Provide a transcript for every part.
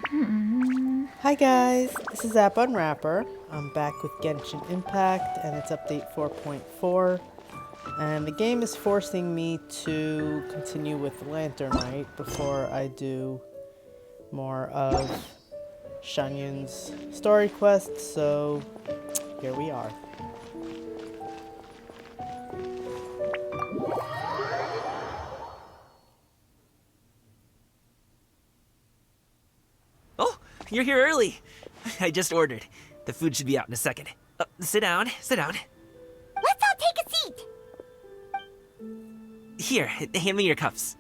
Hi guys, this is App Unwrapper. I'm back with Genshin Impact and it's update 4.4. And the game is forcing me to continue with Lantern Rite before I do more of Shanyun's story quest, so here we are. Oh, you're here early. I just ordered. The food should be out in a second. Sit down, sit down. Let's all take a seat. Here, hand me your cups.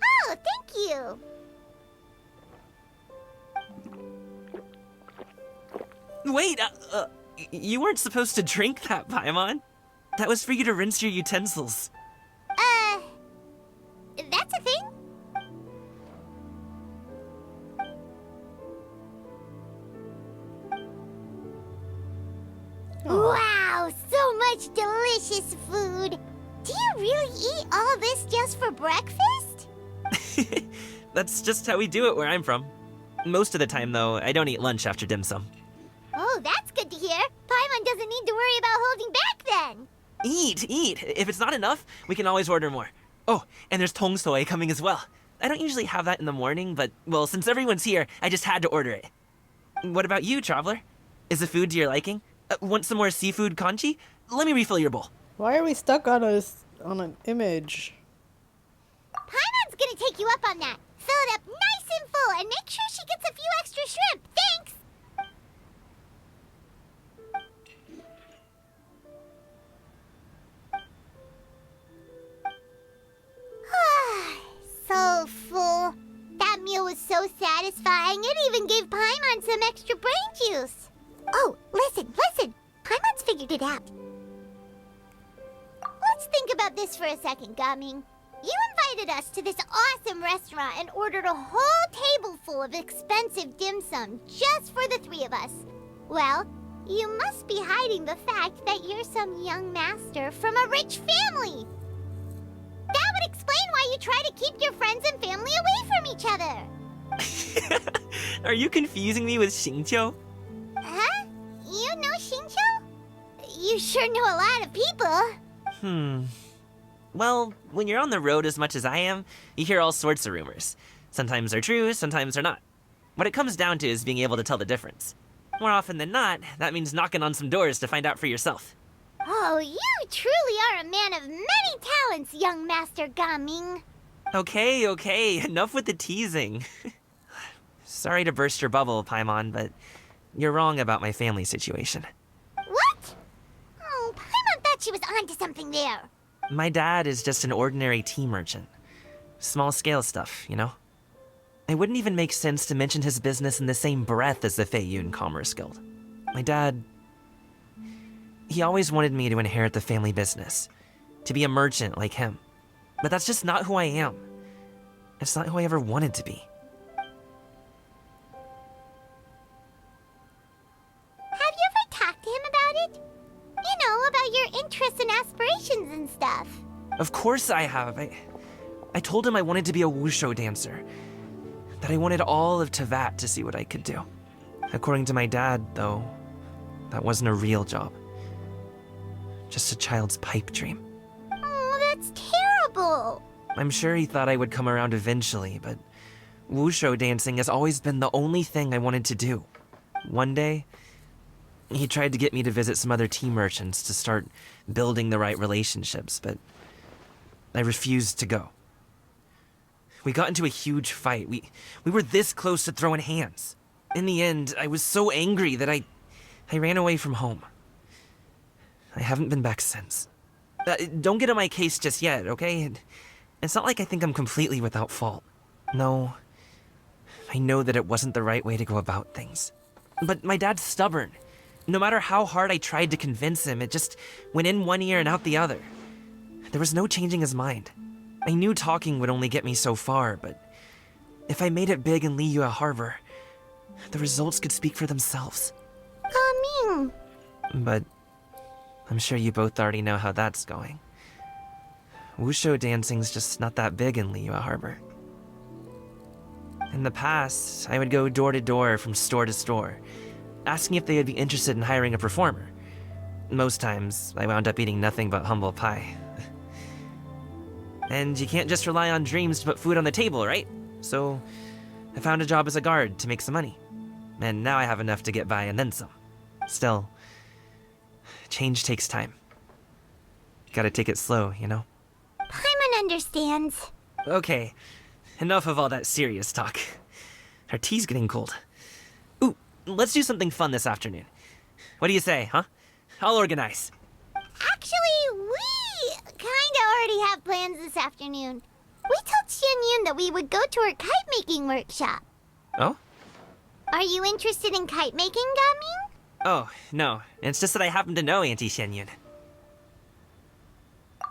Oh, thank you. Wait, you weren't supposed to drink that, Paimon. That was for you to rinse your utensils. That's a thing? Wow, so much delicious food. Do you really eat all this just for breakfast? That's just how we do it where I'm from. Most of the time, though, I don't eat lunch after dim sum. Oh, that's good to hear. Paimon doesn't need to worry about holding back then. Eat! If it's not enough, we can always order more. Oh, and there's tong soy coming as well. I don't usually have that in the morning, but, well, since everyone's here, I just had to order it. What about you, Traveler? Is the food to your liking? Want some more seafood congee? Let me refill your bowl. Why are we stuck on an image? Paimon's gonna take you up on that. Fill it up nice and full and make sure she gets a few extra shrimp. Thanks! So full. That meal was so satisfying, it even gave Paimon some extra brain juice. Oh, listen. Paimon's figured it out. Let's think about this for a second, Gaming. You invited us to this awesome restaurant and ordered a whole table full of expensive dim sum just for the three of us. Well, you must be hiding the fact that you're some young master from a rich family. That would explain why you try to keep your friends and family away from each other. Are you confusing me with Xingqiu? Huh? You know Xingqiu? You sure know a lot of people. Well, when you're on the road as much as I am, you hear all sorts of rumors. Sometimes they're true, sometimes they're not. What it comes down to is being able to tell the difference. More often than not, that means knocking on some doors to find out for yourself. Oh, you truly are a man of many talents, young Master Gaming. Okay, enough with the teasing. Sorry to burst your bubble, Paimon, but you're wrong about my family situation. What? Oh, Paimon thought she was onto something there. My dad is just an ordinary tea merchant. Small scale stuff, you know? It wouldn't even make sense to mention his business in the same breath as the Feiyun Commerce Guild. My dad... he always wanted me to inherit the family business, to be a merchant like him. But that's just not who I am. It's not who I ever wanted to be. Have you ever talked to him about it? You know, about your interests and aspirations and stuff. Of course I have. I told him I wanted to be a wushu dancer. That I wanted all of Tevat to see what I could do. According to my dad, though, that wasn't a real job. Just a child's pipe dream. Oh, that's terrible. I'm sure he thought I would come around eventually, but wushu dancing has always been the only thing I wanted to do. One day, he tried to get me to visit some other tea merchants to start building the right relationships, but I refused to go. We got into a huge fight. We were this close to throwing hands. In the end, I was so angry that I ran away from home. I haven't been back since. Don't get on my case just yet, okay? It's not like I think I'm completely without fault. No, I know that it wasn't the right way to go about things. But my dad's stubborn. No matter how hard I tried to convince him, it just went in one ear and out the other. There was no changing his mind. I knew talking would only get me so far, but if I made it big in Liyue Harbor, the results could speak for themselves. Gaming. But I'm sure you both already know how that's going. Wushu dancing's just not that big in Liyue Harbor. In the past, I would go door to door from store to store, asking if they would be interested in hiring a performer. Most times, I wound up eating nothing but humble pie. And you can't just rely on dreams to put food on the table, right? So, I found a job as a guard to make some money. And now I have enough to get by and then some. Still, change takes time. Gotta take it slow, you know? Paimon understands. Okay, enough of all that serious talk. Our tea's getting cold. Ooh, let's do something fun this afternoon. What do you say, huh? I'll organize. Actually, we kinda already have plans this afternoon. We told Xianyun that we would go to her kite-making workshop. Oh? Are you interested in kite-making, Gaming? Oh, no. It's just that I happen to know Auntie Xianyun.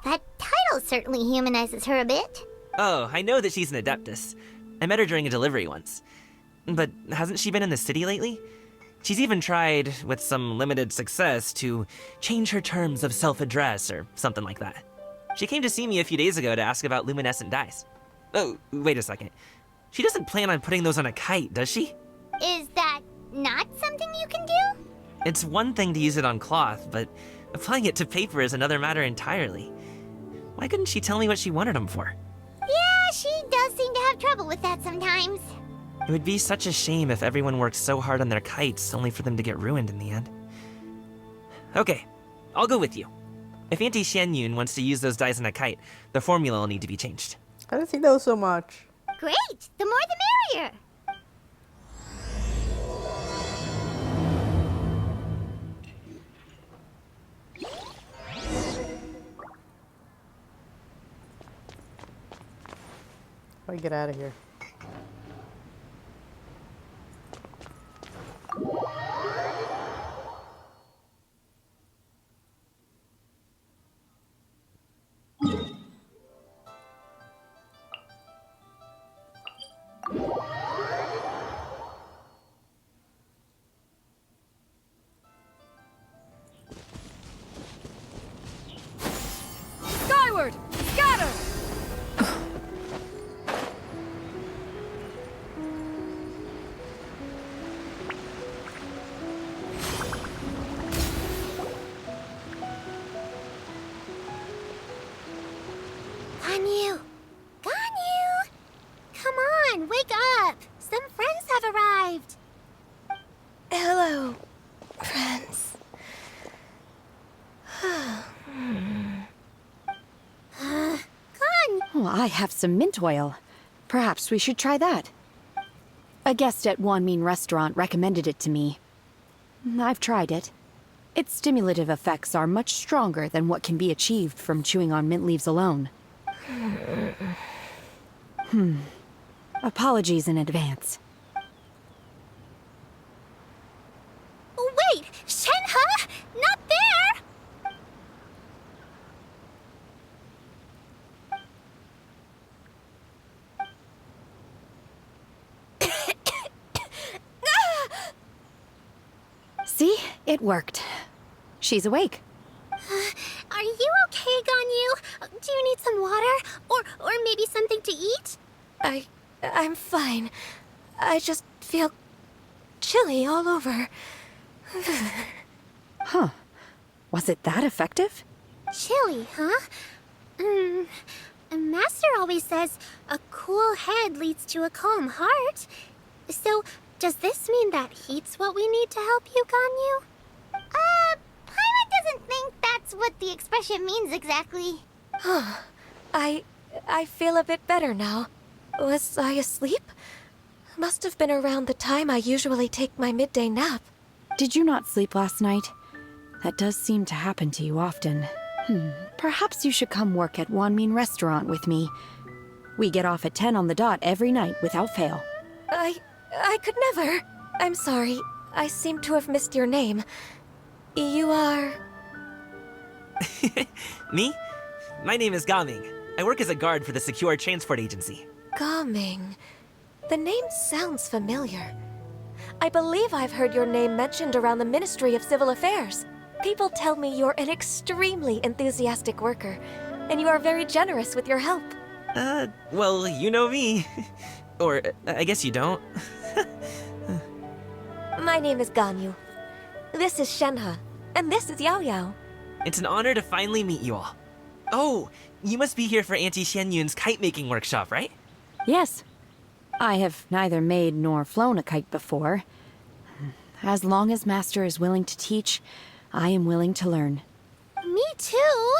That title certainly humanizes her a bit. Oh, I know that she's an Adeptus. I met her during a delivery once. But hasn't she been in the city lately? She's even tried, with some limited success, to change her terms of self-address or something like that. She came to see me a few days ago to ask about luminescent dyes. Oh, wait a second. She doesn't plan on putting those on a kite, does she? Is that not something you can do? It's one thing to use it on cloth, but applying it to paper is another matter entirely. Why couldn't she tell me what she wanted them for? Yeah, she does seem to have trouble with that sometimes. It would be such a shame if everyone worked so hard on their kites only for them to get ruined in the end. Okay, I'll go with you. If Auntie Xianyun wants to use those dyes on a kite, the formula will need to be changed. I didn't think that was so much. Great! The more the merrier! How do I get out of here? Skyward! Scatter! Ganyu! Ganyu! Come on, wake up! Some friends have arrived! Hello, friends. Gan! Oh, I have some mint oil. Perhaps we should try that. A guest at Wanmin Restaurant recommended it to me. I've tried it. Its stimulative effects are much stronger than what can be achieved from chewing on mint leaves alone. Apologies in advance. Wait! Shenhe? Not there! See? It worked. She's awake. Are you okay, Ganyu? Do you need some water? Or maybe something to eat? I'm fine. I just feel chilly all over. Huh. Was it that effective? Chilly, huh? Master always says a cool head leads to a calm heart. So, does this mean that heat's what we need to help you, Ganyu? Paimon doesn't think that's what the expression means exactly. I feel a bit better now. Was I asleep? Must have been around the time I usually take my midday nap. Did you not sleep last night? That does seem to happen to you often. Perhaps you should come work at Wanmin Restaurant with me. We get off at 10 on the dot every night without fail. I could never. I'm sorry. I seem to have missed your name. You are... Me? My name is Gaming. I work as a guard for the Secure Transport Agency. Gaming. The name sounds familiar. I believe I've heard your name mentioned around the Ministry of Civil Affairs. People tell me you're an extremely enthusiastic worker, and you are very generous with your help. Well, you know me. Or, I guess you don't. My name is Ganyu. This is Shenhe. And this is Yao Yao. It's an honor to finally meet you all. Oh, you must be here for Auntie Xianyun's kite-making workshop, right? Yes. I have neither made nor flown a kite before. As long as Master is willing to teach, I am willing to learn. Me too.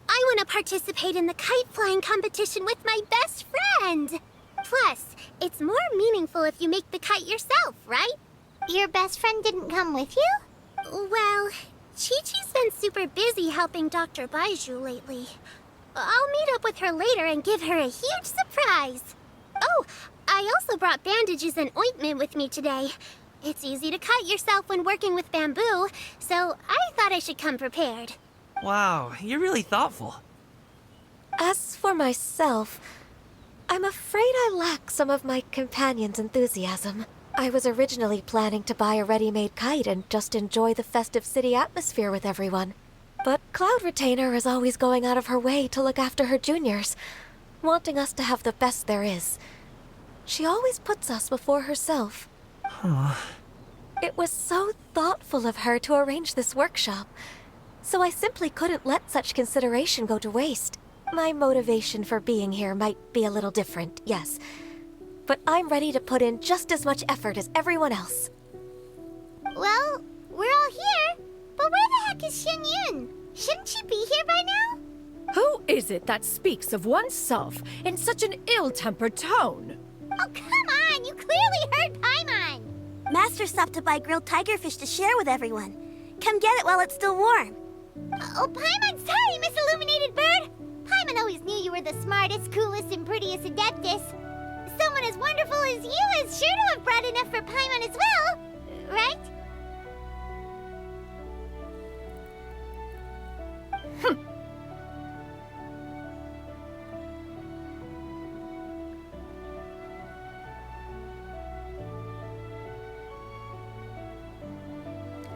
I want to participate in the kite flying competition with my best friend. Plus, it's more meaningful if you make the kite yourself, right? Your best friend didn't come with you? Well, Chi-Chi's been super busy helping Dr. Baiju lately. I'll meet up with her later and give her a huge surprise. Oh, I also brought bandages and ointment with me today. It's easy to cut yourself when working with bamboo, so I thought I should come prepared. Wow, you're really thoughtful. As for myself, I'm afraid I lack some of my companion's enthusiasm. I was originally planning to buy a ready-made kite and just enjoy the festive city atmosphere with everyone. But Cloud Retainer is always going out of her way to look after her juniors, wanting us to have the best there is. She always puts us before herself. It was so thoughtful of her to arrange this workshop, so I simply couldn't let such consideration go to waste. My motivation for being here might be a little different, yes, but I'm ready to put in just as much effort as everyone else. Well, we're all here, but where the heck is Xianyun? Shouldn't she be here by now? Who is it that speaks of oneself in such an ill-tempered tone? Oh, come on! You clearly heard Paimon! Master stopped to buy grilled tigerfish to share with everyone. Come get it while it's still warm. Oh, Paimon, sorry, Miss Illuminated Bird! Paimon always knew you were the smartest, coolest, and prettiest Adeptus. Someone as wonderful as you is sure to have brought enough for Paimon as well, right?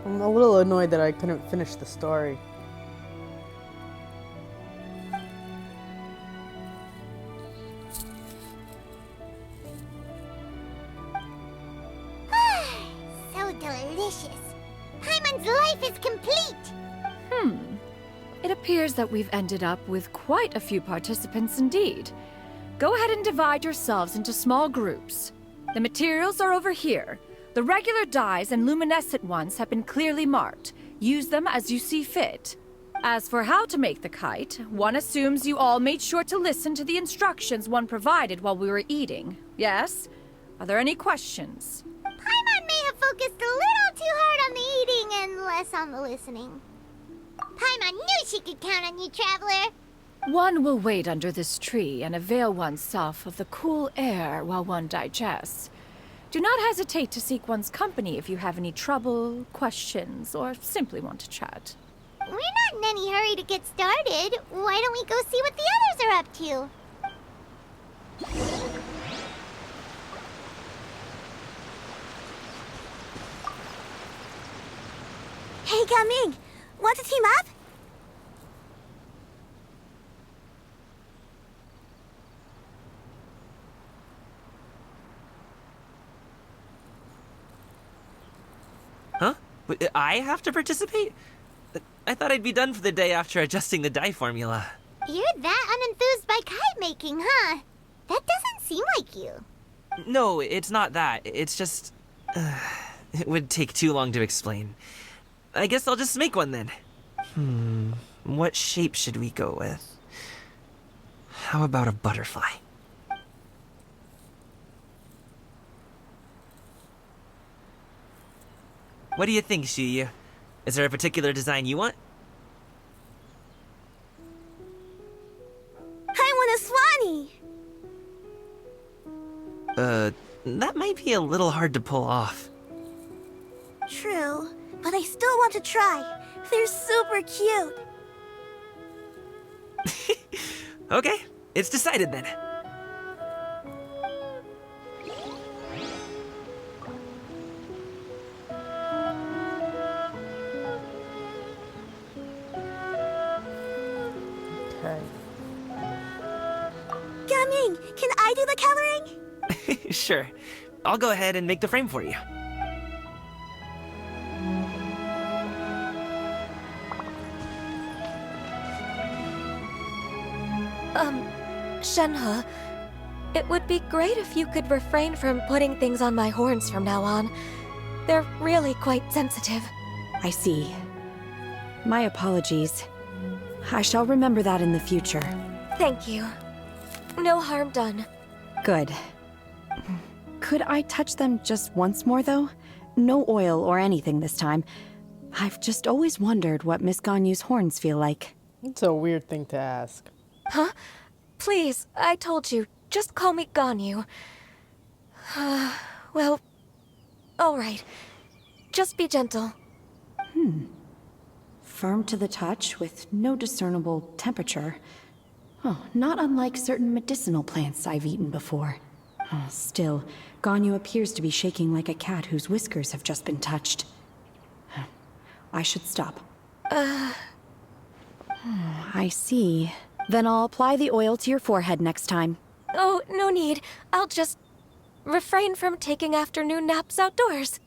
I'm a little annoyed that I couldn't finish the story. So delicious. Paimon's life is complete! It appears that we've ended up with quite a few participants indeed. Go ahead and divide yourselves into small groups. The materials are over here. The regular dyes and luminescent ones have been clearly marked. Use them as you see fit. As for how to make the kite, one assumes you all made sure to listen to the instructions one provided while we were eating. Yes? Are there any questions? Paimon may have focused a little too hard on the eating and less on the listening. Paimon knew she could count on you, Traveler! One will wait under this tree and avail oneself of the cool air while one digests. Do not hesitate to seek one's company if you have any trouble, questions, or simply want to chat. We're not in any hurry to get started. Why don't we go see what the others are up to? Hey, Gaming! Want to team up? Huh? I have to participate? I thought I'd be done for the day after adjusting the dye formula. You're that unenthused by kite making, huh? That doesn't seem like you. No, it's not that. It's just... it would take too long to explain. I guess I'll just make one then. What shape should we go with? How about a butterfly? What do you think, Shuyu? Is there a particular design you want? I want a swanee! That might be a little hard to pull off. True, but I still want to try. They're super cute. Okay, it's decided then. Okay. Gaming, can I do the coloring? Sure. I'll go ahead and make the frame for you. Shenhe, it would be great if you could refrain from putting things on my horns from now on. They're really quite sensitive. I see. My apologies. I shall remember that in the future. Thank you. No harm done. Good. Could I touch them just once more, though? No oil or anything this time. I've just always wondered what Miss Ganyu's horns feel like. It's a weird thing to ask. Huh? Please, I told you. Just call me Ganyu. Well, all right. Just be gentle. Firm to the touch with no discernible temperature. Oh, not unlike certain medicinal plants I've eaten before. Oh, still, Ganyu appears to be shaking like a cat whose whiskers have just been touched. I should stop. I see. Then I'll apply the oil to your forehead next time. Oh, no need. I'll just refrain from taking afternoon naps outdoors.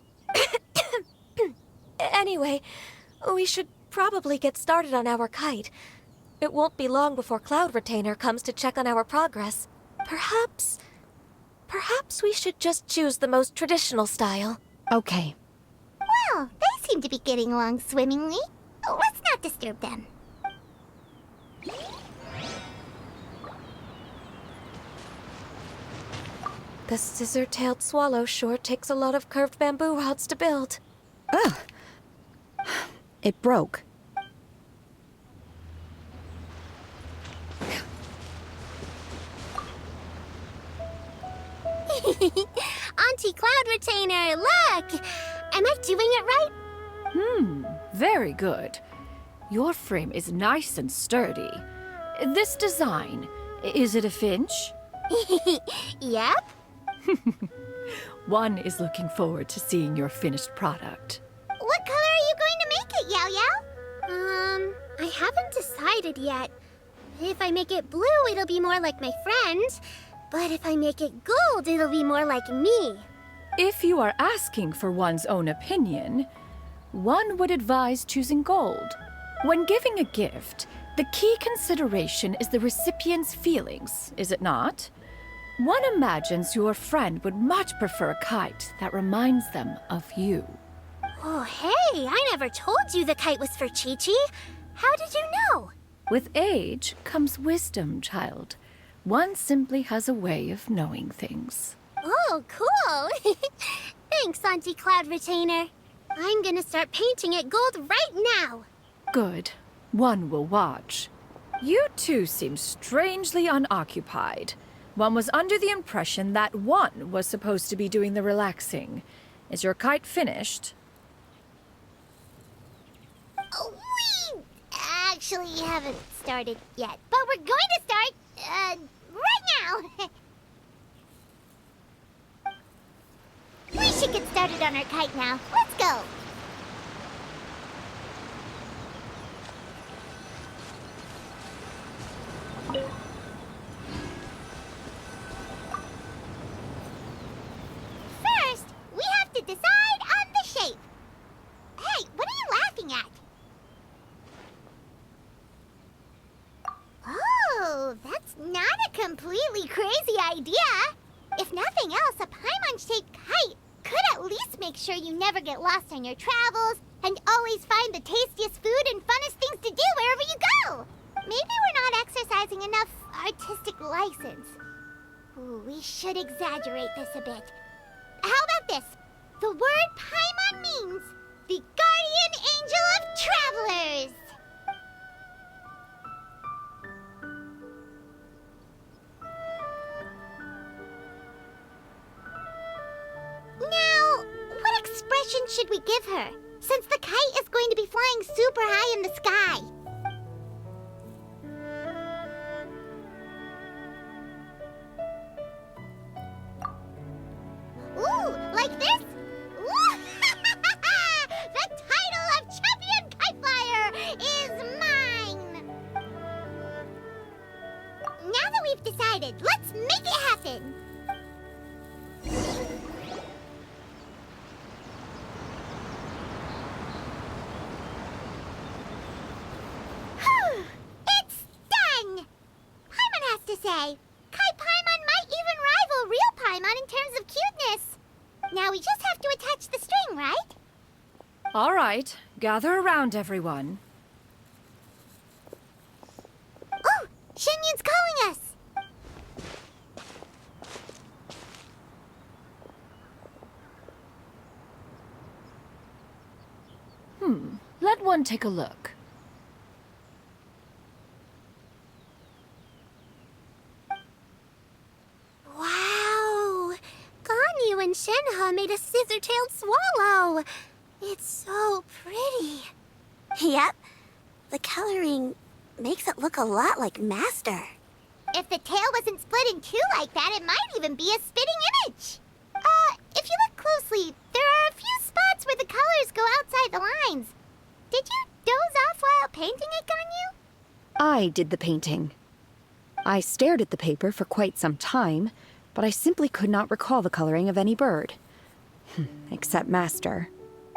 Anyway, we should probably get started on our kite. It won't be long before Cloud Retainer comes to check on our progress. Perhaps we should just choose the most traditional style. Okay. Well, they seem to be getting along swimmingly. Let's not disturb them. The scissor-tailed swallow sure takes a lot of curved bamboo rods to build. Ugh. It broke. Auntie Cloud Retainer, look! Am I doing it right? Very good. Your frame is nice and sturdy. This design, is it a finch? Yep. One is looking forward to seeing your finished product. What color are you going to make it, Yao Yao? I haven't decided yet. If I make it blue, it'll be more like my friend. But if I make it gold, it'll be more like me. If you are asking for one's own opinion, one would advise choosing gold. When giving a gift, the key consideration is the recipient's feelings, is it not? One imagines your friend would much prefer a kite that reminds them of you. Oh, hey, I never told you the kite was for Chi-Chi. How did you know? With age comes wisdom, child. One simply has a way of knowing things. Oh, cool. Thanks, Auntie Cloud Retainer. I'm gonna start painting it gold right now. Good. One will watch. You two seem strangely unoccupied. One was under the impression that one was supposed to be doing the relaxing. Is your kite finished? Oh, we actually haven't started yet, but we're going to start, right now. We should get started on our kite now. Let's go. First, we have to decide on the shape. Hey, what are you laughing at? Oh, that's not a completely crazy idea. If nothing else, a Paimon-shaped kite could at least make sure you never get lost on your travels and always find the tastiest food and funnest things to do wherever you go. Maybe we're not exercising enough artistic license. Ooh, we should exaggerate this a bit. How about this? The word Paimon means the guardian angel of travelers. Now, what expression should we give her, since the kite is going to be flying super high in the sky? Ooh, like this? Ooh, the title of Champion Kite Flyer is mine! Now that we've decided, let's make it happen! All right, gather around, everyone. Oh, Shenyun's calling us! Let one take a look. Wow! Ganyu and Shenhe made a scissor-tailed swallow. It's so pretty. Yep. The coloring makes it look a lot like Master. If the tail wasn't split in two like that, it might even be a spitting image. If you look closely, there are a few spots where the colors go outside the lines. Did you doze off while painting it, Ganyu? I did the painting. I stared at the paper for quite some time, but I simply could not recall the coloring of any bird. Except Master.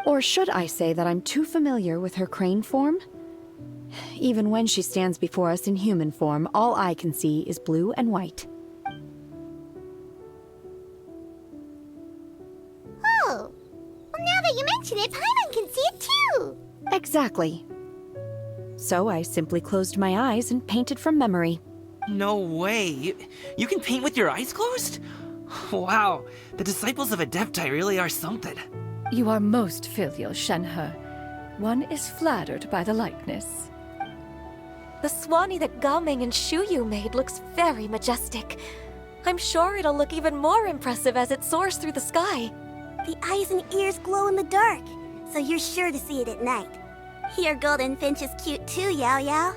Or should I say that I'm too familiar with her crane form? Even when she stands before us in human form, all I can see is blue and white. Oh. Well, now that you mention it, Paimon can see it too. Exactly. So I simply closed my eyes and painted from memory. No way. You can paint with your eyes closed? Wow, the disciples of Adepti really are something. You are most filial, Shenhe. One is flattered by the likeness. The Swanee that Gaming and Shuyu made looks very majestic. I'm sure it'll look even more impressive as it soars through the sky. The eyes and ears glow in the dark, so you're sure to see it at night. Your golden finch is cute too, Yao Yao.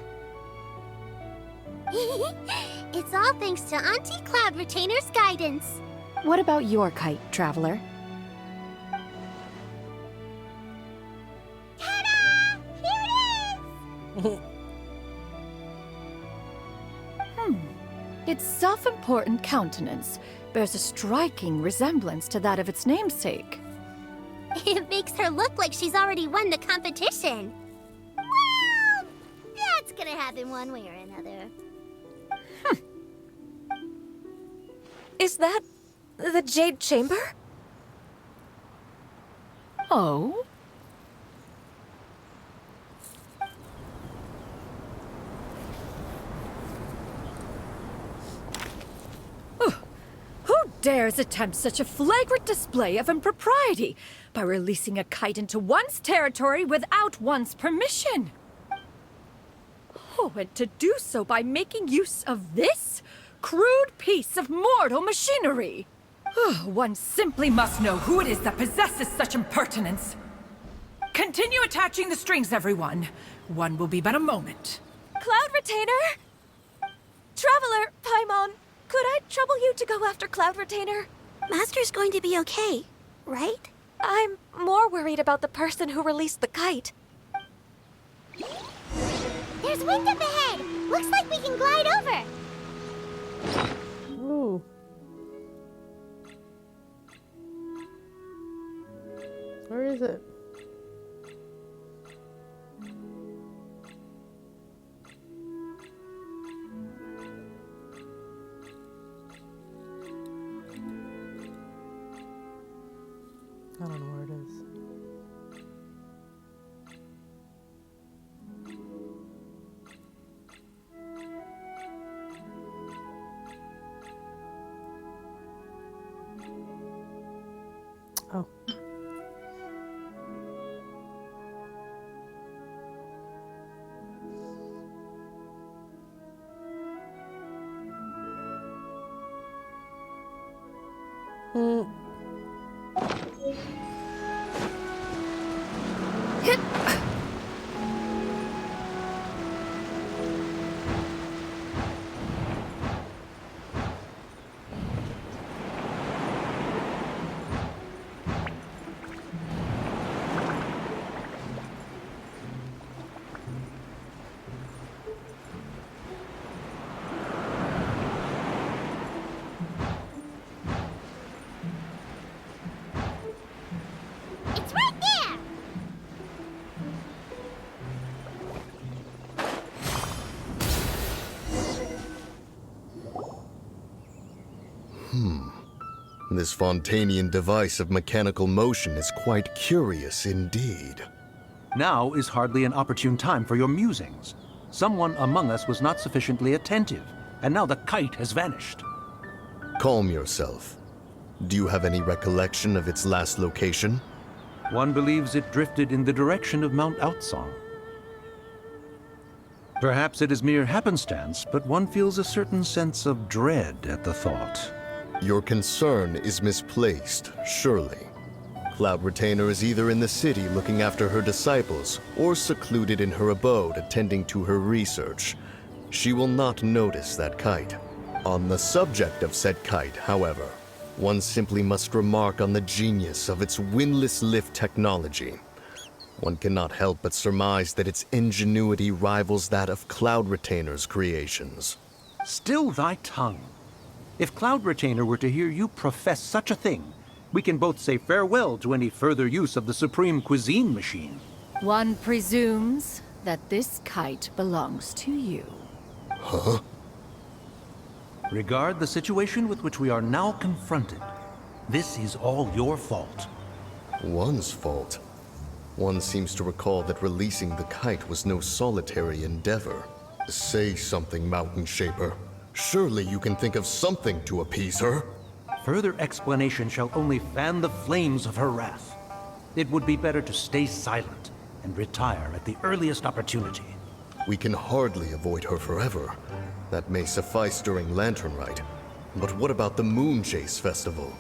It's all thanks to Auntie Cloud Retainer's guidance. What about your kite, Traveler? Ta-da! Here it is! Its self-important countenance bears a striking resemblance to that of its namesake. It makes her look like she's already won the competition. Well, that's gonna happen one way or another. Is that the Jade Chamber? Oh? Who dares attempt such a flagrant display of impropriety by releasing a kite into one's territory without one's permission? Oh, and to do so by making use of this crude piece of mortal machinery. One simply must know who it is that possesses such impertinence. Continue attaching the strings, everyone. One will be but a moment. Cloud Retainer? Traveler, Paimon, could I trouble you to go after Cloud Retainer? Master's going to be okay, right? I'm more worried about the person who released the kite. There's wind up ahead! Looks like we can glide over! Ooh. Where is it? I don't know where it is. Oh. It's right there! This Fontanian device of mechanical motion is quite curious indeed. Now is hardly an opportune time for your musings. Someone among us was not sufficiently attentive, and now the kite has vanished. Calm yourself. Do you have any recollection of its last location? One believes it drifted in the direction of Mount Outsong. Perhaps it is mere happenstance, but one feels a certain sense of dread at the thought. Your concern is misplaced, surely. Cloud Retainer is either in the city looking after her disciples, or secluded in her abode attending to her research. She will not notice that kite. On the subject of said kite, however, one simply must remark on the genius of its windless lift technology. One cannot help but surmise that its ingenuity rivals that of Cloud Retainer's creations. Still thy tongue. If Cloud Retainer were to hear you profess such a thing, we can both say farewell to any further use of the Supreme Cuisine Machine. One presumes that this kite belongs to you. Huh? Regard the situation with which we are now confronted. This is all your fault. One's fault? One seems to recall that releasing the kite was no solitary endeavor. Say something, Mountain Shaper. Surely you can think of something to appease her. Further explanation shall only fan the flames of her wrath. It would be better to stay silent and retire at the earliest opportunity. We can hardly avoid her forever. That may suffice during Lantern Rite. But what about the Moon Chase Festival?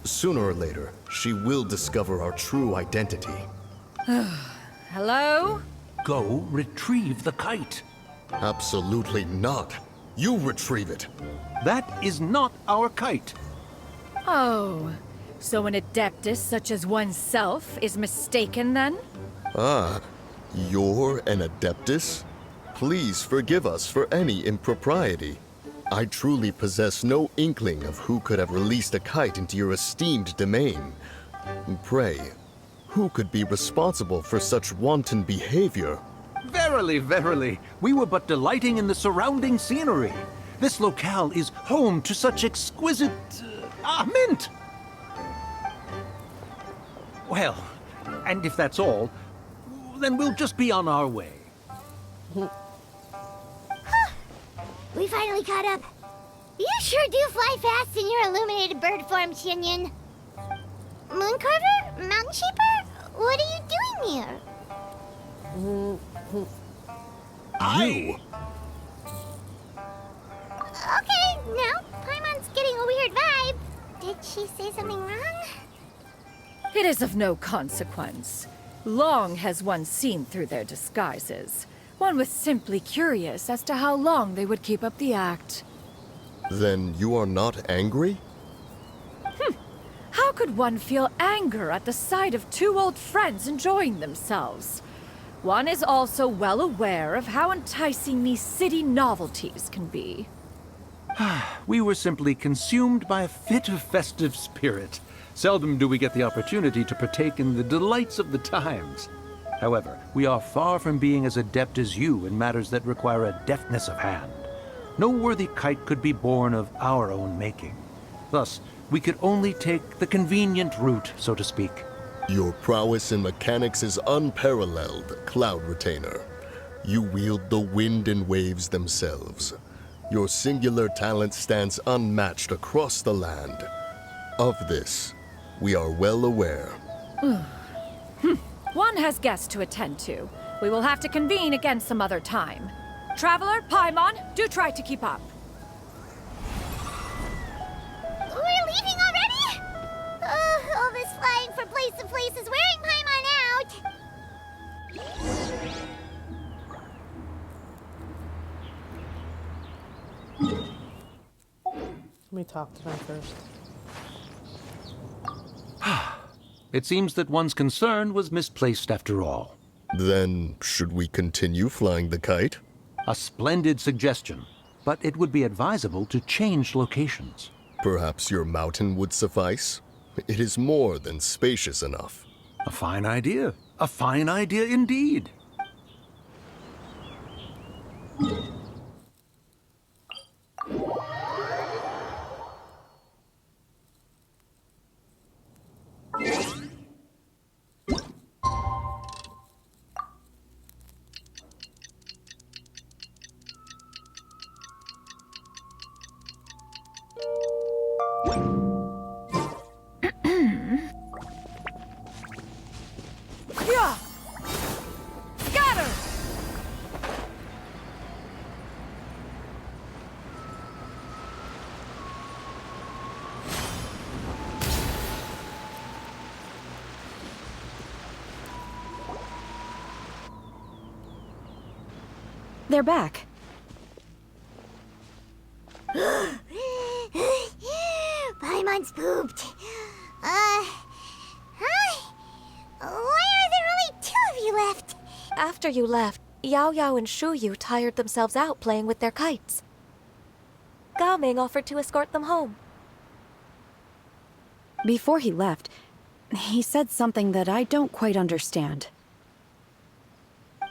Sooner or later, she will discover our true identity. Hello? Go retrieve the kite. Absolutely not. You retrieve it. That is not our kite. Oh, so an adeptus such as oneself is mistaken then? Ah, you're an Adeptus? Please forgive us for any impropriety. I truly possess no inkling of who could have released a kite into your esteemed domain. Pray, who could be responsible for such wanton behavior? Verily, verily, we were but delighting in the surrounding scenery. This locale is home to such exquisite... mint! Well, and if that's all, then we'll just be on our way. We finally caught up. You sure do fly fast in your illuminated bird form, Shinyan. Mooncarver? Mountain Shaper? What are you doing here? You? Okay, now Paimon's getting a weird vibe. Did she say something wrong? It is of no consequence. Long has one seen through their disguises. One was simply curious as to how long they would keep up the act. Then you are not angry? How could one feel anger at the sight of two old friends enjoying themselves? One is also well aware of how enticing these city novelties can be. We were simply consumed by a fit of festive spirit. Seldom do we get the opportunity to partake in the delights of the times. However, we are far from being as adept as you in matters that require a deftness of hand. No worthy kite could be born of our own making. Thus, we could only take the convenient route, so to speak. Your prowess in mechanics is unparalleled, Cloud Retainer. You wield the wind and waves themselves. Your singular talent stands unmatched across the land. Of this, we are well aware. One has guests to attend to. We will have to convene again some other time. Traveler, Paimon, do try to keep up. We're leaving already? All this flying from place to place is wearing Paimon out. Let me talk to them first. It seems that one's concern was misplaced after all. Then, should we continue flying the kite? A splendid suggestion, but it would be advisable to change locations. Perhaps your mountain would suffice? It is more than spacious enough. A fine idea. A fine idea indeed. They're back. Paimon's pooped. Hi. Why are there only 2 of you left? After you left, Yao Yao and Shu Yu tired themselves out playing with their kites. Gaming offered to escort them home. Before he left, he said something that I don't quite understand.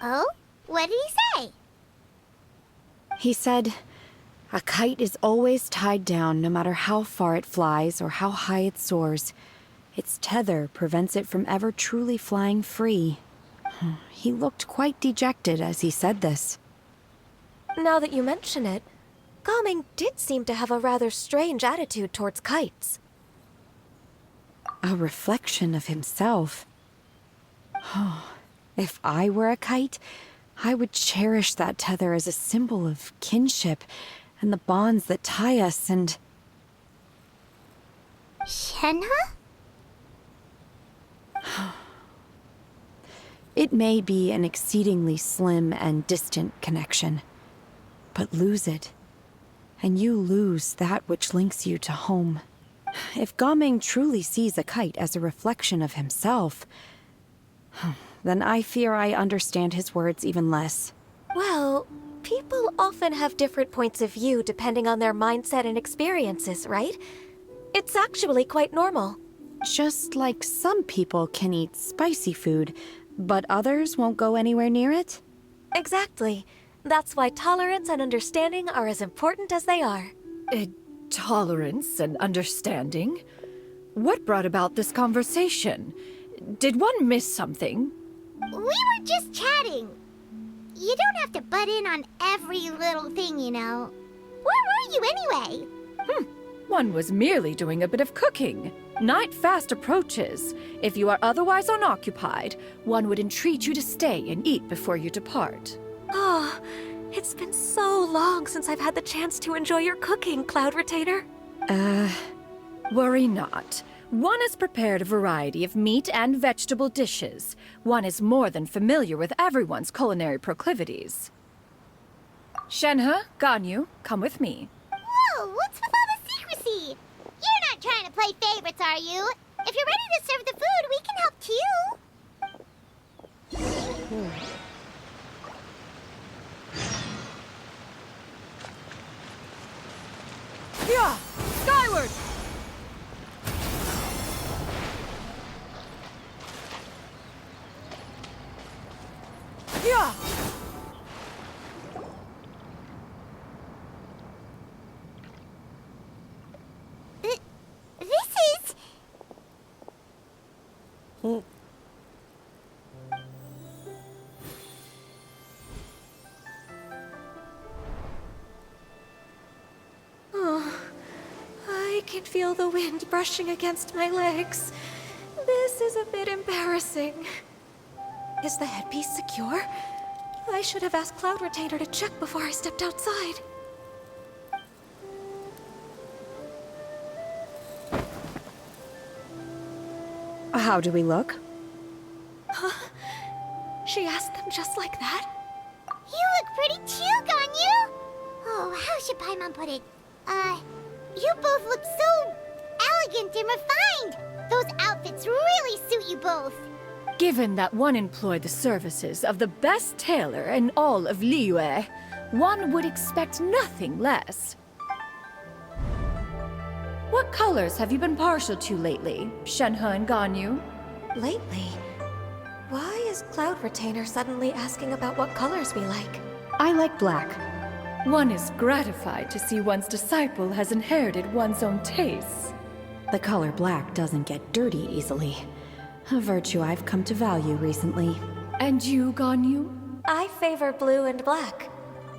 Oh? What did he say? He said, a kite is always tied down no matter how far it flies or how high it soars. Its tether prevents it from ever truly flying free. He looked quite dejected as he said this. Now that you mention it, Gaming did seem to have a rather strange attitude towards kites. A reflection of himself. If I were a kite, I would cherish that tether as a symbol of kinship and the bonds that tie us and... Shenhe? It may be an exceedingly slim and distant connection, but lose it, and you lose that which links you to home. If Gaming truly sees a kite as a reflection of himself, then I fear I understand his words even less. Well, people often have different points of view depending on their mindset and experiences, right? It's actually quite normal. Just like some people can eat spicy food, but others won't go anywhere near it? Exactly. That's why tolerance and understanding are as important as they are. Tolerance and understanding? What brought about this conversation? Did one miss something? We were just chatting. You don't have to butt in on every little thing, you know. Where were you anyway? One was merely doing a bit of cooking. Night fast approaches. If you are otherwise unoccupied, one would entreat you to stay and eat before you depart. Oh, it's been so long since I've had the chance to enjoy your cooking, Cloud Retainer. Worry not. One has prepared a variety of meat and vegetable dishes. One is more than familiar with everyone's culinary proclivities. Shenhe, Ganyu, come with me. Whoa, what's with all the secrecy? You're not trying to play favorites, are you? If you're ready to serve the food, we can help too. Yeah! Skyward! Yeah! This is... Oh, I can feel the wind brushing against my legs. This is a bit embarrassing. Is the headpiece secure? I should have asked Cloud Retainer to check before I stepped outside. How do we look? She asked them just like that? You look pretty too, Ganyu! Oh, how should Paimon put it? You both look so elegant and refined! Those outfits really suit you both. Given that one employed the services of the best tailor in all of Liyue, one would expect nothing less. What colors have you been partial to lately, Shenhe and Ganyu? Lately? Why is Cloud Retainer suddenly asking about what colors we like? I like black. One is gratified to see one's disciple has inherited one's own tastes. The color black doesn't get dirty easily. A virtue I've come to value recently. And you, Ganyu? I favor blue and black.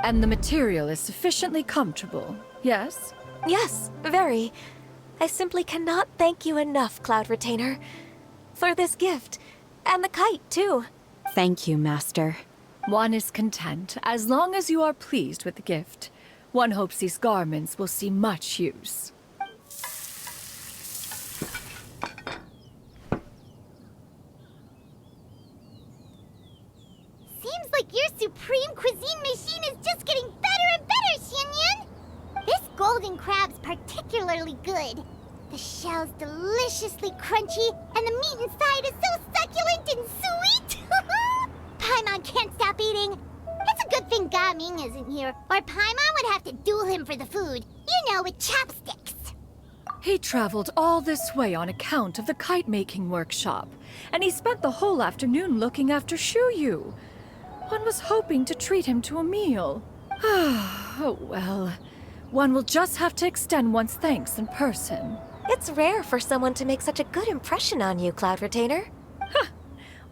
And the material is sufficiently comfortable, yes? Yes, very. I simply cannot thank you enough, Cloud Retainer. For this gift. And the kite, too. Thank you, Master. One is content as long as you are pleased with the gift. One hopes these garments will see much use. Seems like your supreme cuisine machine is just getting better and better, Xinyun! This golden crab's particularly good. The shell's deliciously crunchy, and the meat inside is so succulent and sweet! Paimon can't stop eating. It's a good thing Gaming isn't here, or Paimon would have to duel him for the food. You know, with chopsticks. He traveled all this way on account of the kite-making workshop, and he spent the whole afternoon looking after Shuyu. One was hoping to treat him to a meal. Oh well. One will just have to extend one's thanks in person. It's rare for someone to make such a good impression on you, Cloud Retainer.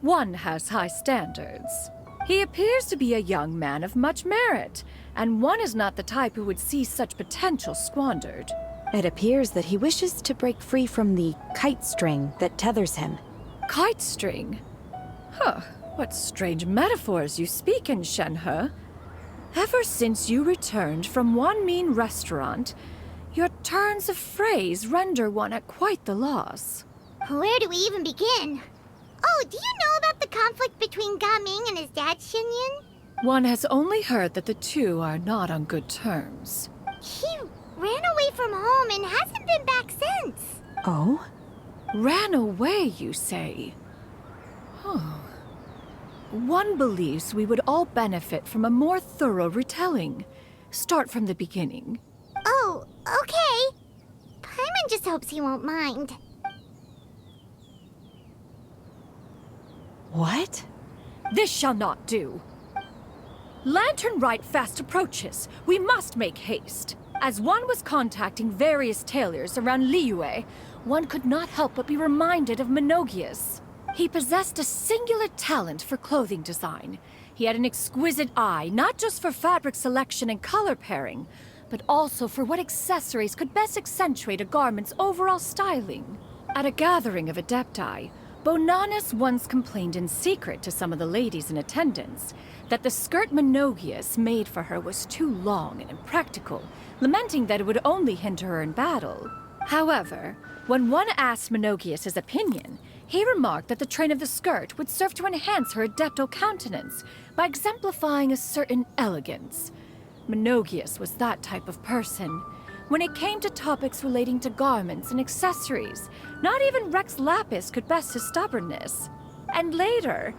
One has high standards. He appears to be a young man of much merit, and one is not the type who would see such potential squandered. It appears that he wishes to break free from the kite string that tethers him. Kite string? Huh, what strange metaphors you speak in, Shenhe. Ever since you returned from one mean restaurant, your turns of phrase render one at quite the loss. Where do we even begin? Oh, do you know about the conflict between Gaming and his dad, Xinyun? One has only heard that the two are not on good terms. He ran away from home and hasn't been back since. Oh? Ran away, you say? Huh. One believes we would all benefit from a more thorough retelling. Start from the beginning. Oh, okay. Paimon just hopes he won't mind. What? This shall not do. Lantern Rite fast approaches. We must make haste. As one was contacting various tailors around Liyue, one could not help but be reminded of Menogias. He possessed a singular talent for clothing design. He had an exquisite eye, not just for fabric selection and color pairing, but also for what accessories could best accentuate a garment's overall styling. At a gathering of Adepti, Bonanis once complained in secret to some of the ladies in attendance that the skirt Menogias made for her was too long and impractical, lamenting that it would only hinder her in battle. However, when one asked Menogias his opinion, he remarked that the train of the skirt would serve to enhance her adeptal countenance by exemplifying a certain elegance. Menogias was that type of person. When it came to topics relating to garments and accessories, not even Rex Lapis could best his stubbornness. And later...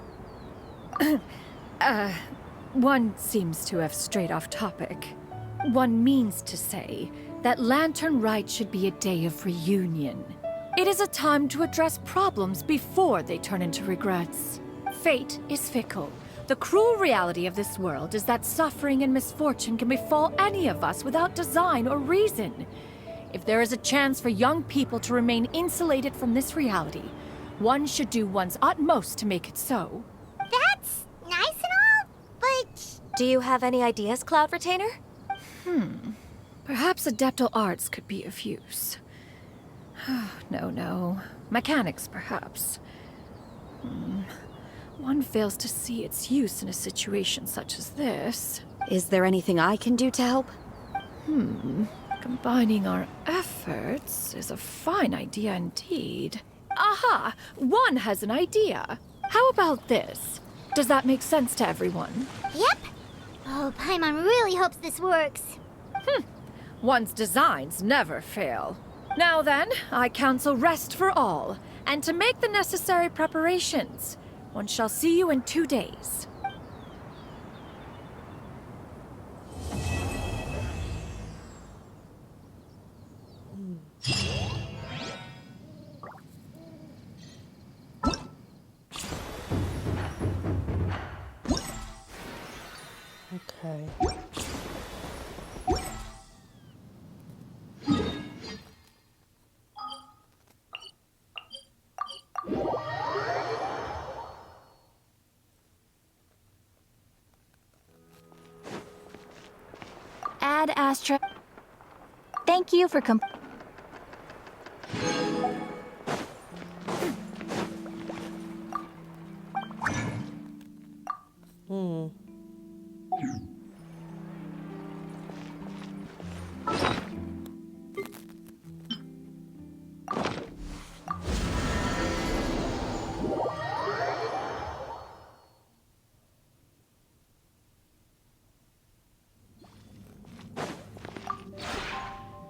one seems to have strayed off topic. One means to say that Lantern Rite should be a day of reunion. It is a time to address problems before they turn into regrets. Fate is fickle. The cruel reality of this world is that suffering and misfortune can befall any of us without design or reason. If there is a chance for young people to remain insulated from this reality, one should do one's utmost to make it so. That's nice and all, but... Do you have any ideas, Cloud Retainer? Perhaps adeptal arts could be of use. No. Mechanics, perhaps. One fails to see its use in a situation such as this. Is there anything I can do to help? Combining our efforts is a fine idea indeed. Aha! One has an idea. How about this? Does that make sense to everyone? Yep. Oh, Paimon really hopes this works. One's designs never fail. Now then, I counsel rest for all, and to make the necessary preparations. One shall see you in 2 days. Okay. Ad Astra. Thank you for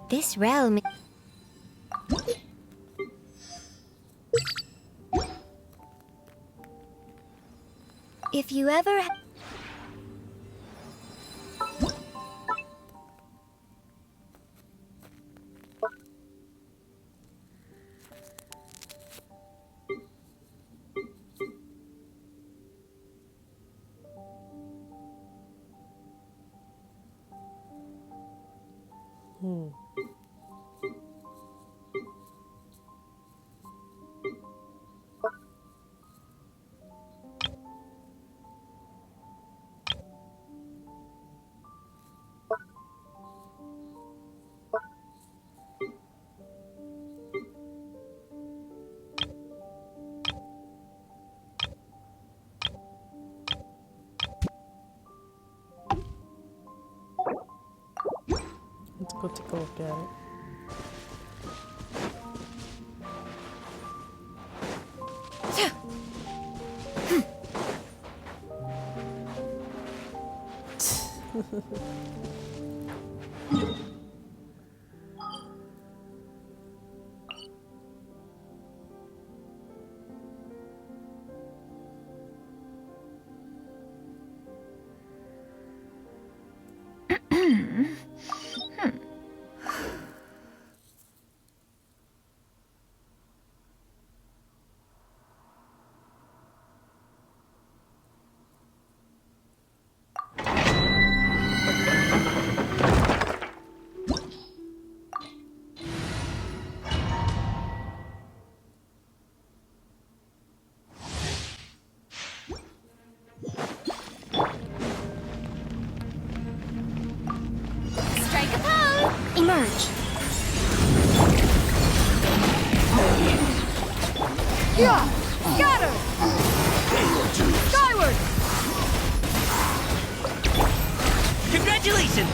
This realm... If you ever... Let's go take a look at it. Strike a pose! Emerge! Yeah! Scatter! Skyward! Congratulations!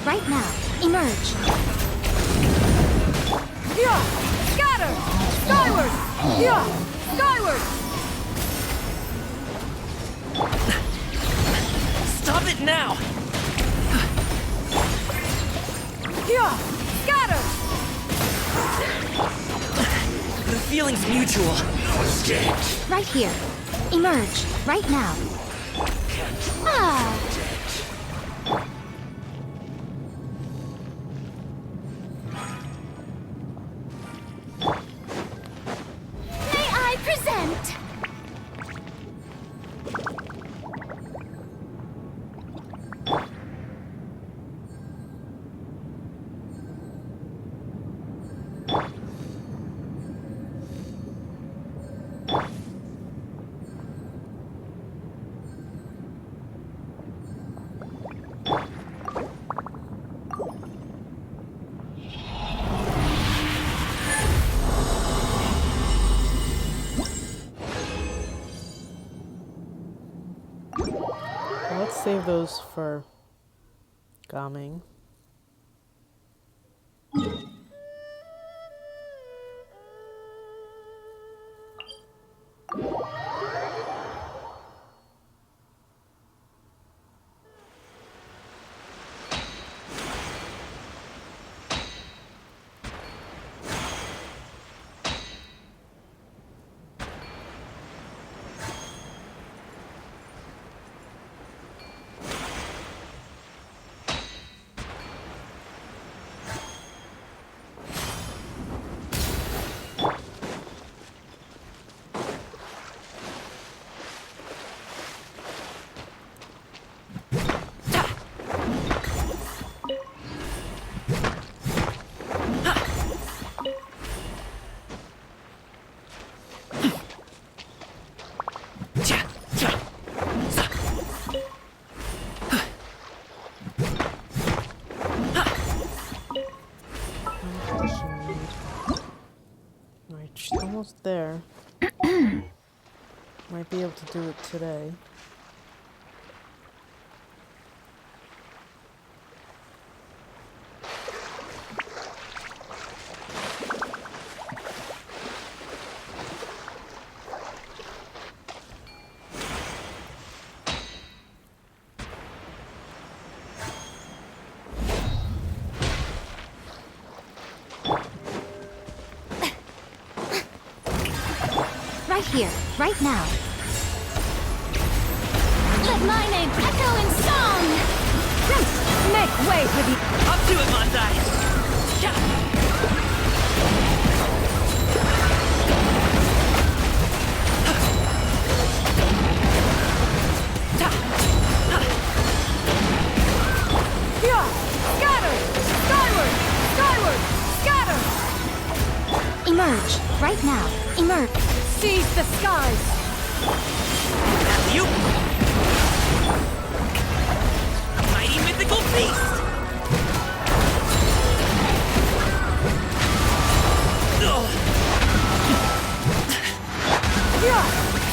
Right now, emerge! Yeah! Scatter! Skyward! Yeah! Skyward! Stop it now! Yeah! Scatter! The feeling's mutual. Right here. Emerge. Right now. May I present? Well, let's save those for Gaming. Almost there. Might be able to do it today. Right here, right now. Let my name echo in song! Make way for the... Up to it, Monzai! Scatter! Skyward! Skyward! Scatter! Emerge, right now. Emerge. Seize the skies! You! Mighty mythical beast!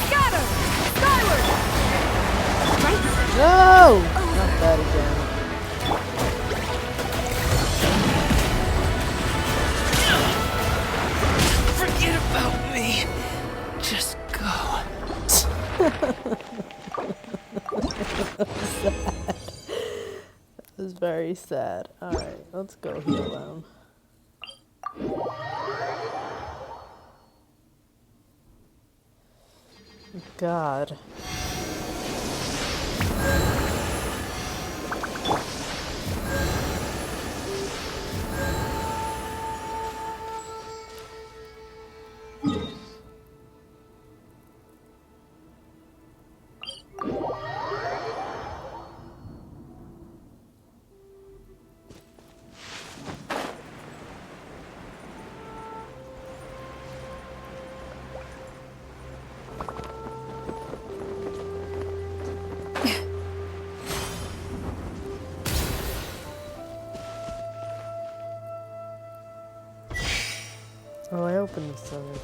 Scatter! Skyward! Right. No! Not that again. Forget about me. Just go. That was very sad. Alright, let's go heal them. God. Oh, I opened this already.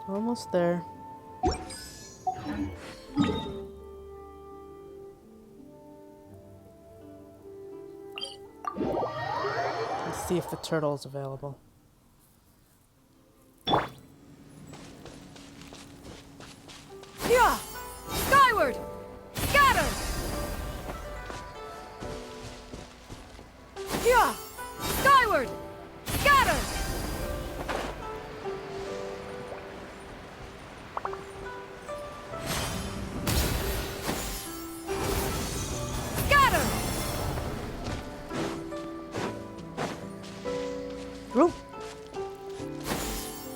Almost there. Let's see if the turtle is available. Yeah! Skyward! Scatter! Yeah! Skyward! Scatter! Scatter! Roop!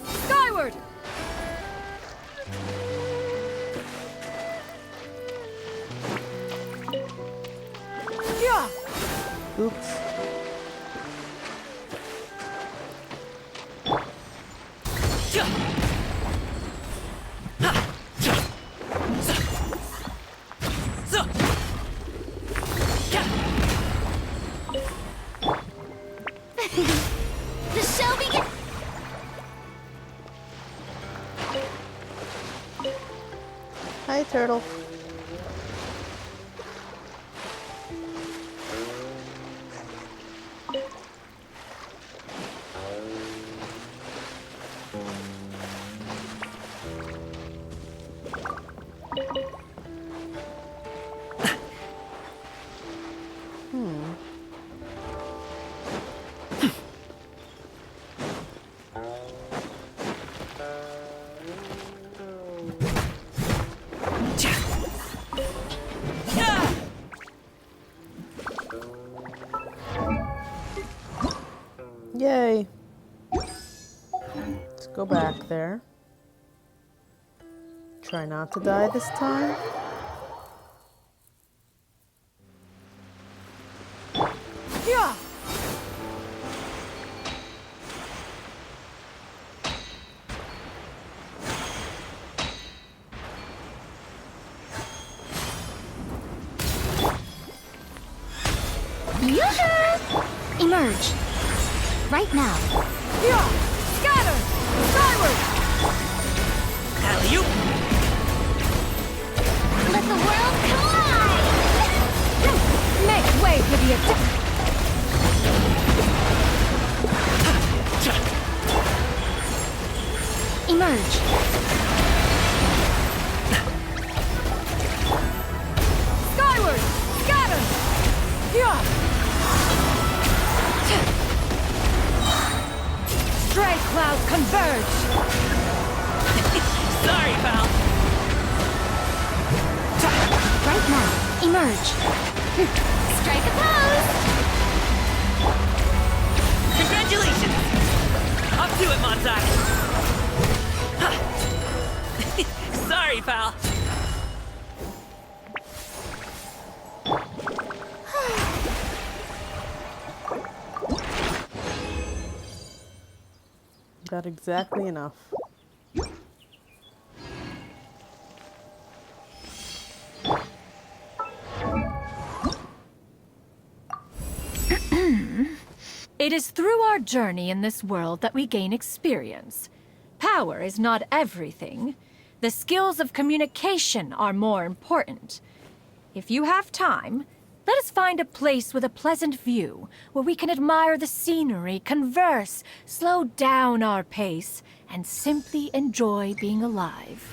Skyward! Yeah! Oops. The show begins. Hi, turtle. Let's go back there. Try not to die this time. Yeah. Yoo-hoo! Emerge. Right now. Yeah. Scatter. Skyward. Alley-oop! Let the world collide! Make way for the attack. Emerge. Skyward. Scatter. Yeah. Stray clouds converge. Sorry, pal. Right now. Emerge. Strike a pose! Congratulations! Up to it, Montauk! Sorry, pal. Got exactly enough. It is through our journey in this world that we gain experience. Power is not everything. The skills of communication are more important. If you have time, let us find a place with a pleasant view, where we can admire the scenery, converse, slow down our pace, and simply enjoy being alive.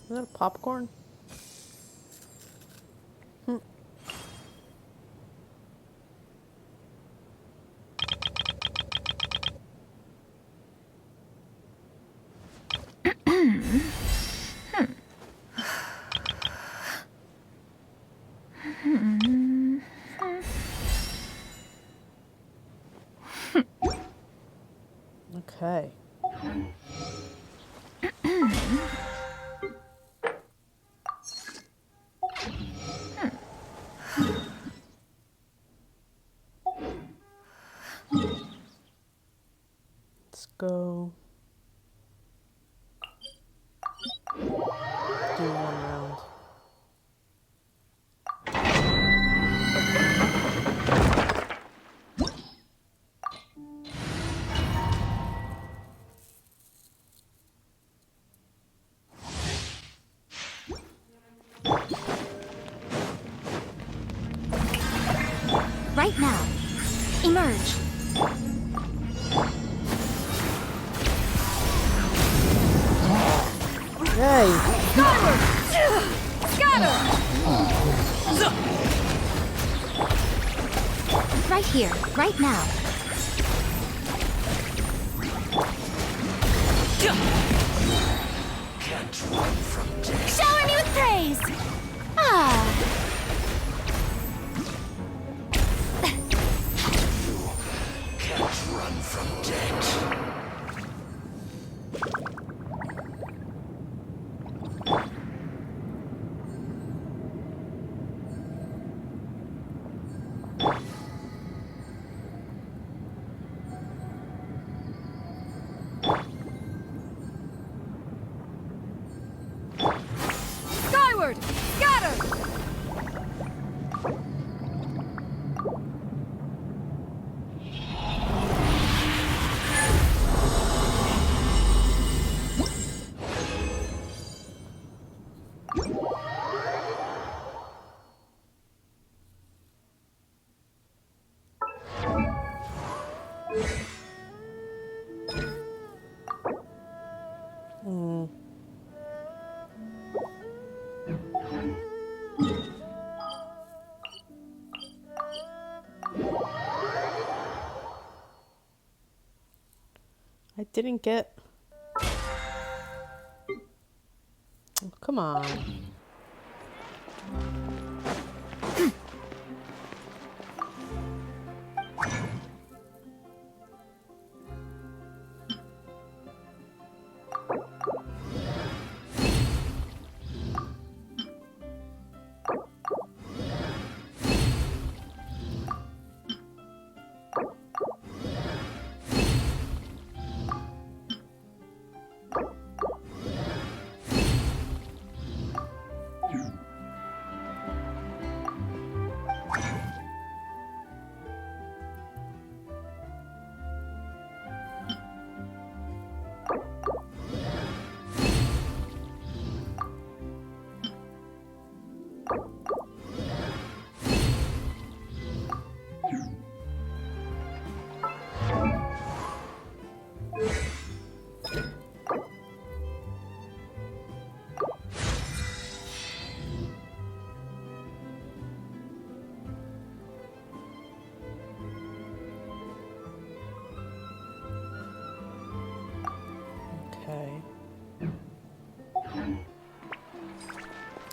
Is that a popcorn? Okay. Let's go. Do one round. Right now. Emerge. Yay! Skyward! Scatter! Right here. Right now. Shower me with praise! Ah. Skyward! Scatter! I didn't get... Oh, come on.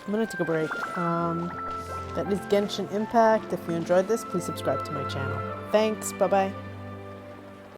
I'm gonna take a break. That is Genshin Impact. If you enjoyed this, please subscribe to my channel. Thanks. Bye-bye.